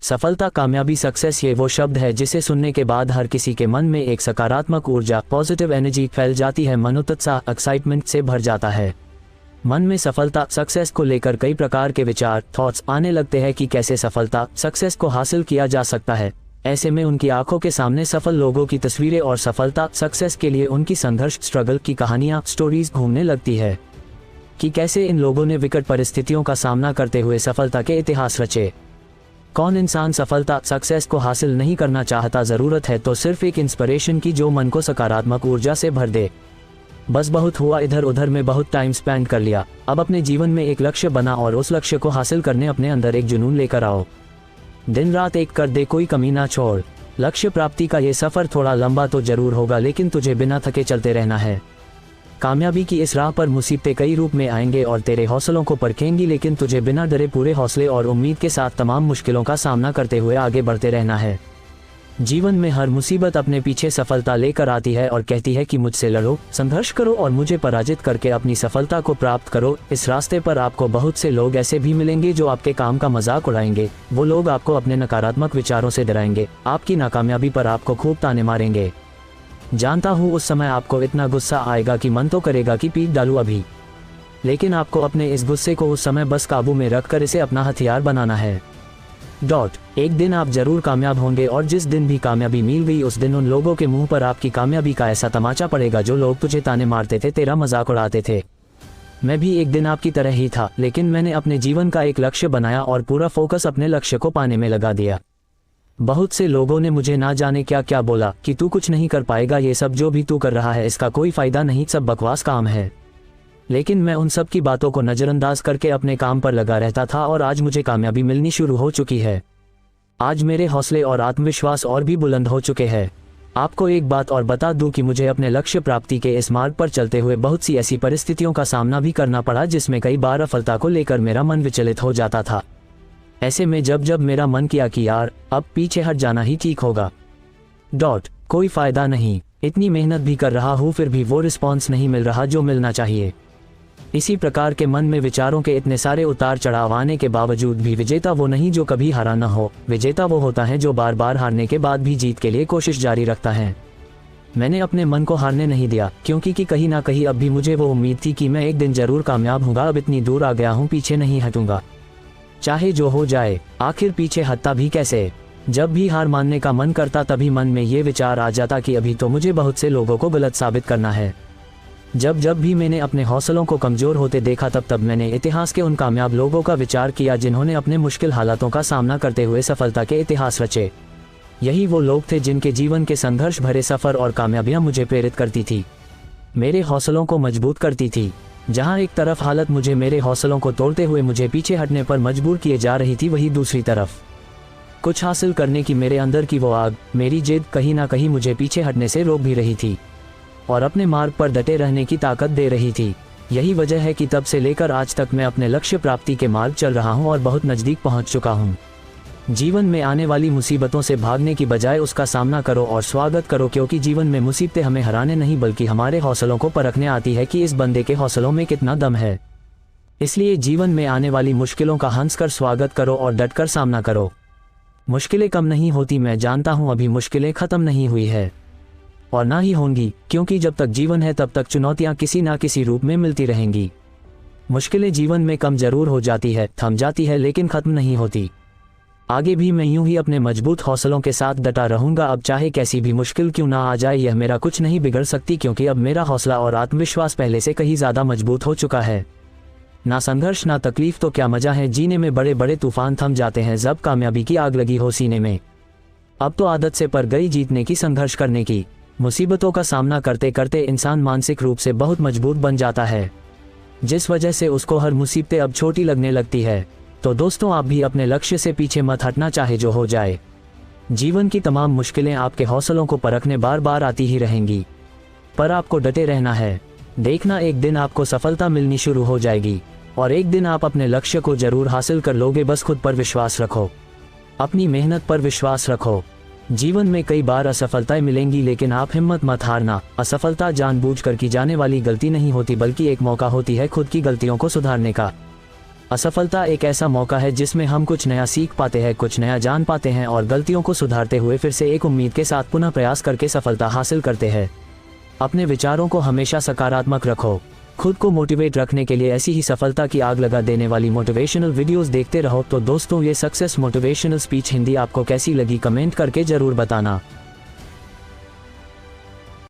सफलता, कामयाबी, सक्सेस, ये वो शब्द है जिसे सुनने के बाद हर किसी के मन में एक सकारात्मक ऊर्जा, पॉजिटिव एनर्जी फैल जाती है। मन उत्साह, एक्साइटमेंट से भर जाता है। मन में सफलता, सक्सेस को लेकर कई प्रकार के विचार, थॉट्स आने लगते हैं कि कैसे सफलता, सक्सेस को हासिल किया जा सकता है। ऐसे में उनकी आंखों के सामने सफल लोगों की तस्वीरें और सफलता, सक्सेस के लिए उनकी संघर्ष, स्ट्रगल की कहानियां, स्टोरीज घूमने लगती है कि कैसे इन लोगों ने विकट परिस्थितियों का सामना करते हुए सफलता के इतिहास रचे। कौन इंसान सफलता, सक्सेस को हासिल नहीं करना चाहता? ज़रूरत है तो सिर्फ एक इंस्पिरेशन की जो मन को सकारात्मक ऊर्जा से भर दे। बस बहुत हुआ, इधर उधर में बहुत टाइम स्पेंड कर लिया। अब अपने जीवन में एक लक्ष्य बना और उस लक्ष्य को हासिल करने अपने अंदर एक जुनून लेकर आओ। दिन रात एक कर दे, कोई कमी ना छोड़। लक्ष्य प्राप्ति का ये सफ़र थोड़ा लंबा तो जरूर होगा, लेकिन तुझे बिना थके चलते रहना है। कामयाबी की इस राह पर मुसीबतें कई रूप में आएंगे और तेरे हौसलों को परखेंगी, लेकिन तुझे बिना डरे पूरे हौसले और उम्मीद के साथ तमाम मुश्किलों का सामना करते हुए आगे बढ़ते रहना है। जीवन में हर मुसीबत अपने पीछे सफलता लेकर आती है और कहती है कि मुझसे लड़ो, संघर्ष करो और मुझे पराजित करके अपनी सफलता को प्राप्त करो। इस रास्ते पर आपको बहुत से लोग ऐसे भी मिलेंगे जो आपके काम का मजाक उड़ाएंगे। वो लोग आपको अपने नकारात्मक विचारों से डराएंगे, आपकी नाकामयाबी पर आपको खूब ताने मारेंगे। जानता हूँ उस समय आपको इतना गुस्सा आएगा कि मन तो करेगा कि पीट डालूं अभी, लेकिन आपको अपने इस गुस्से को उस समय बस काबू में रखकर इसे अपना हथियार बनाना है। एक दिन आप जरूर कामयाब होंगे और जिस दिन भी कामयाबी मिल गई उस दिन उन लोगों के मुंह पर आपकी कामयाबी का ऐसा तमाचा पड़ेगा जो लोग तुझे ताने मारते थे, तेरा मजाक उड़ाते थे। मैं भी एक दिन आपकी तरह ही था, लेकिन मैंने अपने जीवन का एक लक्ष्य बनाया और पूरा फोकस अपने लक्ष्य को पाने में लगा दिया। बहुत से लोगों ने मुझे ना जाने क्या क्या बोला कि तू कुछ नहीं कर पाएगा, ये सब जो भी तू कर रहा है इसका कोई फायदा नहीं, सब बकवास काम है। लेकिन मैं उन सब की बातों को नज़रअंदाज करके अपने काम पर लगा रहता था और आज मुझे कामयाबी मिलनी शुरू हो चुकी है। आज मेरे हौसले और आत्मविश्वास और भी बुलंद हो चुके हैं। आपको एक बात और बता दूं कि मुझे अपने लक्ष्य प्राप्ति के इस मार्ग पर चलते हुए बहुत सी ऐसी परिस्थितियों का सामना भी करना पड़ा जिसमें कई बार असफलता को लेकर मेरा मन विचलित हो जाता था। ऐसे में जब जब मेरा मन किया कि यार अब पीछे हट जाना ही ठीक होगा, कोई फायदा नहीं, इतनी मेहनत भी कर रहा हूँ फिर भी वो रिस्पॉन्स नहीं मिल रहा जो मिलना चाहिए। इसी प्रकार के मन में विचारों के इतने सारे उतार चढ़ाव आने के बावजूद भी विजेता वो नहीं जो कभी हारा न हो, विजेता वो होता है जो बार बार हारने के बाद भी जीत के लिए कोशिश जारी रखता है। मैंने अपने मन को हारने नहीं दिया, क्योंकि कि कहीं ना कहीं अब भी मुझे वो उम्मीद थी कि मैं एक दिन जरूर कामयाब हूँगा। अब इतनी दूर आ गया हूँ, पीछे नहीं हटूंगा, चाहे जो हो जाए। आखिर पीछे हटता भी कैसे? जब भी हार मानने का मन करता तभी मन में ये विचार आ जाता कि अभी तो मुझे बहुत से लोगों को गलत साबित करना है। जब जब भी मैंने अपने हौसलों को कमजोर होते देखा तब मैंने इतिहास के उन कामयाब लोगों का विचार किया जिन्होंने अपने मुश्किल हालातों का सामना करते हुए सफलता के इतिहास रचे। यही वो लोग थे जिनके जीवन के संघर्ष भरे सफर और कामयाबियां मुझे प्रेरित करती थी, मेरे हौसलों को मजबूत करती थी। जहां एक तरफ हालत मुझे मेरे हौसलों को तोड़ते हुए मुझे पीछे हटने पर मजबूर किए जा रही थी, वही दूसरी तरफ कुछ हासिल करने की मेरे अंदर की वो आग, मेरी जिद कहीं ना कहीं मुझे पीछे हटने से रोक भी रही थी और अपने मार्ग पर डटे रहने की ताकत दे रही थी। यही वजह है कि तब से लेकर आज तक मैं अपने लक्ष्य प्राप्ति के मार्ग चल रहा हूं और बहुत नज़दीक पहुंच चुका हूं। जीवन में आने वाली मुसीबतों से भागने की बजाय उसका सामना करो और स्वागत करो, क्योंकि जीवन में मुसीबतें हमें हराने नहीं बल्कि हमारे हौसलों को परखने आती है कि इस बंदे के हौसलों में कितना दम है। इसलिए जीवन में आने वाली मुश्किलों का हंसकर स्वागत करो और डटकर सामना करो। मुश्किलें कम नहीं होती, मैं जानता हूँ अभी मुश्किलें खत्म नहीं हुई है और ना ही होंगी, क्योंकि जब तक जीवन है तब तक चुनौतियाँ किसी ना किसी रूप में मिलती रहेंगी। मुश्किलें जीवन में कम जरूर हो जाती है, थम जाती है, लेकिन खत्म नहीं होती। आगे भी मैं यूं ही अपने मजबूत हौसलों के साथ डटा रहूंगा। अब चाहे कैसी भी मुश्किल क्यों ना आ जाए, यह मेरा कुछ नहीं बिगड़ सकती, क्योंकि अब मेरा हौसला और आत्मविश्वास पहले से कहीं ज्यादा मजबूत हो चुका है। ना संघर्ष ना तकलीफ तो क्या मजा है जीने में, बड़े बड़े तूफान थम जाते हैं जब कामयाबी की आग लगी हो सीने में। अब तो आदत से पर गई जीतने की, संघर्ष करने की। मुसीबतों का सामना करते करते इंसान मानसिक रूप से बहुत मजबूत बन जाता है, जिस वजह से उसको हर मुसीबतें अब छोटी लगने लगती है। तो दोस्तों, आप भी अपने लक्ष्य से पीछे मत हटना, चाहे जो हो जाए। जीवन की तमाम मुश्किलें आपके हौसलों को परखने बार बार आती ही रहेंगी, पर आपको डटे रहना है। देखना, एक दिन आपको सफलता मिलनी शुरू हो जाएगी और एक दिन आप अपने लक्ष्य को जरूर हासिल कर लोगे। बस खुद पर विश्वास रखो, अपनी मेहनत पर विश्वास रखो। जीवन में कई बार असफलताएं मिलेंगी, लेकिन आप हिम्मत मत हारना। असफलता जानबूझकर की जाने वाली गलती नहीं होती, बल्कि एक मौका होती है खुद की गलतियों को सुधारने का। असफलता एक ऐसा मौका है जिसमें हम कुछ नया सीख पाते हैं, कुछ नया जान पाते हैं और गलतियों को सुधारते हुए फिर से एक उम्मीद के साथ पुनः प्रयास करके सफलता हासिल करते हैं। अपने विचारों को हमेशा सकारात्मक रखो। खुद को मोटिवेट रखने के लिए ऐसी ही सफलता की आग लगा देने वाली मोटिवेशनल वीडियोस देखते रहो। तो दोस्तों, ये सक्सेस मोटिवेशनल स्पीच हिंदी आपको कैसी लगी कमेंट करके जरूर बताना।